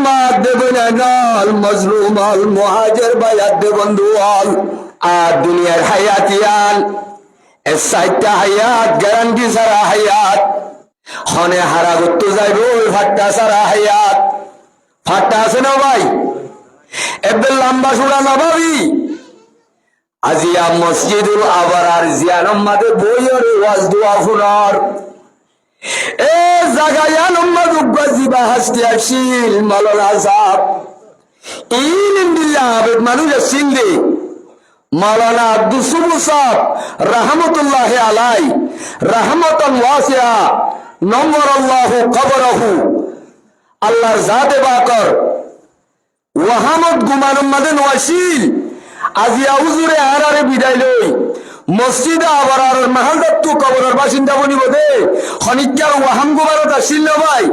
মাত দেবেন নল মজলুম হল মুহাজির বায়াত দে বন্ধু হল আর দুনিয়ার হায়াতিয়াল এ সাইটটা হায়াত গ্যারান্টি সারা হায়াত হনে হারা করতে যাইব ওই ফাট্টা সারা হায়াত ফাট্টা আছে না ভাই এবার লম্বা সুরা নবাবি আজিয়া মসজিদুল আবরার জিয়ানম্মাদে বইয়ের ওয়াজ দোয়া ফুনার এ জাগায়া নম্মা দুব্বা জিবা হাসতে আসিল মালানা সাহেব ইলম বিল্লাহ আবেদ মানুষ সিন্ধে মাওলানা আব্দুল সুবুর সাহেব রাহমাতুল্লাহ আলাই রাহমাতান ওয়াসিয়া নওয়ারাল্লাহু কবরহু আল্লাহর জাতে বাকর ওয়াহামদ গুমানুম মাদেন ওয়াসিল আজিয়া হুজুরে আরারে বিদায় লই মসজিদে আবরার মাহালদাত্তু কবরের বাসিন্দা বনিব দে খনিকার ওয়াহাম গুমারত আসিল না ভাই